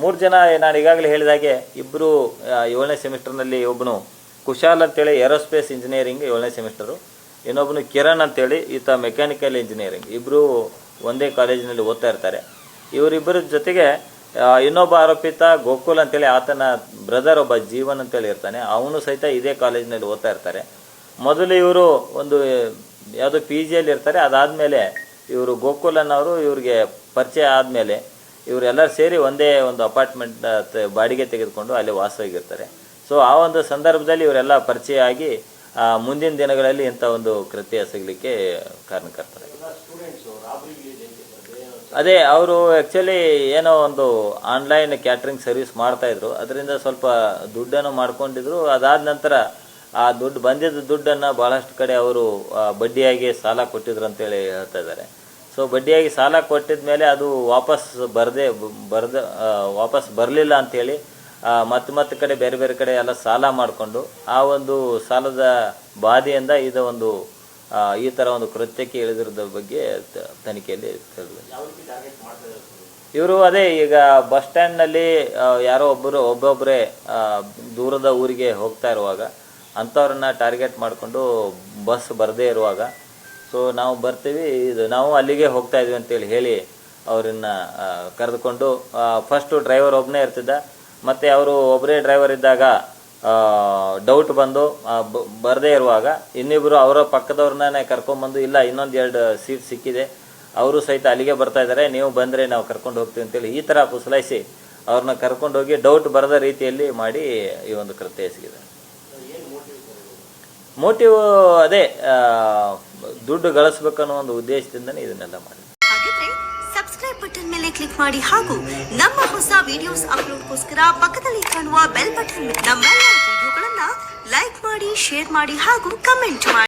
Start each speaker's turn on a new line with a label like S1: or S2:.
S1: 3 ಜನ ನಾನು ಈಗಾಗಲೇ ಹೇಳಿದಾಗೆ ಇಬ್ಬರು 7ನೇ ಸೆಮಿಸ್ಟರ್ನಲ್ಲಿ, ಒಬ್ಬನು ಕುಶಾಲ್ ಅಂತೇಳಿ ಏರೋಸ್ಪೇಸ್ ಇಂಜಿನಿಯರಿಂಗ್ 7ನೇ ಸೆಮಿಸ್ಟರು, ಇನ್ನೊಬ್ಬನು ಕಿರಣ್ ಅಂತೇಳಿ ಈತ ಮೆಕ್ಯಾನಿಕಲ್ ಇಂಜಿನಿಯರಿಂಗ್. ಇಬ್ಬರು ಒಂದೇ ಕಾಲೇಜಿನಲ್ಲಿ ಓದ್ತಾ ಇರ್ತಾರೆ. ಇವರಿಬ್ಬರ ಜೊತೆಗೆ ಇನ್ನೊಬ್ಬ ಆರೋಪಿತ ಗೋಕುಲ್ ಅಂತೇಳಿ ಆತನ ಬ್ರದರ್ ಒಬ್ಬ ಜೀವನ್ ಅಂತೇಳಿ ಇರ್ತಾನೆ, ಅವನು ಸಹಿತ ಇದೇ ಕಾಲೇಜಿನಲ್ಲಿ ಓದ್ತಾ ಇರ್ತಾರೆ. ಮೊದಲು ಇವರು ಒಂದು ಯಾವುದೋ PGಯಲ್ಲಿ ಇರ್ತಾರೆ. ಅದಾದಮೇಲೆ ಇವರು ಗೋಕುಲ್ ಅನ್ನೋರು ಇವ್ರಿಗೆ ಪರಿಚಯ ಆದಮೇಲೆ ಇವರೆಲ್ಲರೂ ಸೇರಿ ಒಂದೇ ಒಂದು ಅಪಾರ್ಟ್ಮೆಂಟ್ ಬಾಡಿಗೆ ತೆಗೆದುಕೊಂಡು ಅಲ್ಲಿ ವಾಸವಾಗಿರ್ತಾರೆ. ಸೊ ಆ ಒಂದು ಸಂದರ್ಭದಲ್ಲಿ ಇವರೆಲ್ಲ ಪರಿಚಯ ಆಗಿ ಮುಂದಿನ ದಿನಗಳಲ್ಲಿ ಇಂಥ ಒಂದು ಕೃತ್ಯ ಎಸಗಲಿಕ್ಕೆ ಕಾರಣಕರ್ತಾರೆ. ಅದೇ ಅವರು ಆ್ಯಕ್ಚುಲಿ ಏನೋ ಒಂದು ಆನ್ಲೈನ್ ಕ್ಯಾಟ್ರಿಂಗ್ ಸರ್ವಿಸ್ ಮಾಡ್ತಾಯಿದ್ರು, ಅದರಿಂದ ಸ್ವಲ್ಪ ದುಡ್ಡನ್ನು ಮಾಡ್ಕೊಂಡಿದ್ರು. ಅದಾದ ನಂತರ ಆ ಬಂದಿದ್ದ ದುಡ್ಡನ್ನು ಭಾಳಷ್ಟು ಕಡೆ ಅವರು ಬಡ್ಡಿಯಾಗಿ ಸಾಲ ಕೊಟ್ಟಿದ್ರು ಅಂತೇಳಿ ಹೇಳ್ತಾ ಇದ್ದಾರೆ. ಸೊ ಬಡ್ಡಿಯಾಗಿ ಸಾಲ ಕೊಟ್ಟಿದ ಮೇಲೆ ಅದು ವಾಪಸ್ ಬರಲಿಲ್ಲ ಅಂಥೇಳಿ ಮತ್ತೆ ಕಡೆ ಬೇರೆ ಬೇರೆ ಕಡೆ ಎಲ್ಲ ಸಾಲ ಮಾಡಿಕೊಂಡು ಆ ಒಂದು ಸಾಲದ ಬಾಧೆಯಿಂದ ಇದು ಒಂದು ಈ ಥರ ಒಂದು ಕೃತ್ಯಕ್ಕೆ ಇಳಿದಿರೋದ್ರ ಬಗ್ಗೆ ತನಿಖೆಯಲ್ಲಿ ತಿಳಿದಿದೆ. ಇವರು ಅದೇ ಈಗ ಬಸ್ ಸ್ಟ್ಯಾಂಡ್ನಲ್ಲಿ ಯಾರೋ ಒಬ್ಬೊಬ್ಬರೇ ದೂರದ ಊರಿಗೆ ಹೋಗ್ತಾ ಇರುವಾಗ ಅಂಥವ್ರನ್ನ ಟಾರ್ಗೆಟ್ ಮಾಡಿಕೊಂಡು ಬಸ್ ಬರದೇ ಇರುವಾಗ ಸೊ ನಾವು ಬರ್ತೀವಿ, ನಾವು ಅಲ್ಲಿಗೆ ಹೋಗ್ತಾ ಇದ್ವಿ ಅಂತೇಳಿ ಹೇಳಿ ಅವರನ್ನ ಕರೆದುಕೊಂಡು ಫಸ್ಟು ಡ್ರೈವರ್ ಒಬ್ಬನೇ ಇರ್ತಿದ್ದ. ಮತ್ತು ಅವರು ಒಬ್ಬರೇ ಡ್ರೈವರ್ ಇದ್ದಾಗ ಡೌಟ್ ಬಂದು ಬರದೇ ಇರುವಾಗ ಇನ್ನಿಬ್ಬರು ಅವರ ಪಕ್ಕದವ್ರನ್ನೇ ಕರ್ಕೊಂಡ್ಬಂದು, ಇಲ್ಲ ಇನ್ನೊಂದು 2 ಸೀಟ್ ಸಿಕ್ಕಿದೆ, ಅವರು ಸಹಿತ ಅಲ್ಲಿಗೆ ಬರ್ತಾ ಇದ್ದಾರೆ, ನೀವು ಬಂದರೆ ನಾವು ಕರ್ಕೊಂಡು ಹೋಗ್ತೀವಿ ಅಂತೇಳಿ ಈ ಥರ ಪುಸಲಾಯಿಸಿ ಅವ್ರನ್ನ ಕರ್ಕೊಂಡೋಗಿ ಡೌಟ್ ಬರದ ರೀತಿಯಲ್ಲಿ ಮಾಡಿ ಈ ಒಂದು ಕೃತ್ಯ ಎಸಗಿದೆ. ಮೋಟಿವ್ ಅದೇ ದುಡ್ಡು ಗಳಿಸ್ಬೇಕನ್ನೋ ಒಂದು ಉದ್ದೇಶದಿಂದನೇ ಇದನ್ನೆಲ್ಲ ಮಾಡಿ.
S2: ಸಬ್ಸ್ಕ್ರೈಬ್ ಬಟನ್ ಮೇಲೆ ಕ್ಲಿಕ್ ಮಾಡಿ ಹಾಗೂ ನಮ್ಮ ಹೊಸ ವಿಡಿಯೋಸ್ ಅಪ್ಲೋಡ್ಗೋಸ್ಕರ ಪಕ್ಕದಲ್ಲಿ ಕಾಣುವ ಬೆಲ್ ಬಟನ್ ನಮ್ಮೆಲ್ಲ ವಿಡಿಯೋಗಳನ್ನ ಲೈಕ್ ಮಾಡಿ, ಶೇರ್ ಮಾಡಿ ಹಾಗೂ ಕಮೆಂಟ್ ಮಾಡಿ.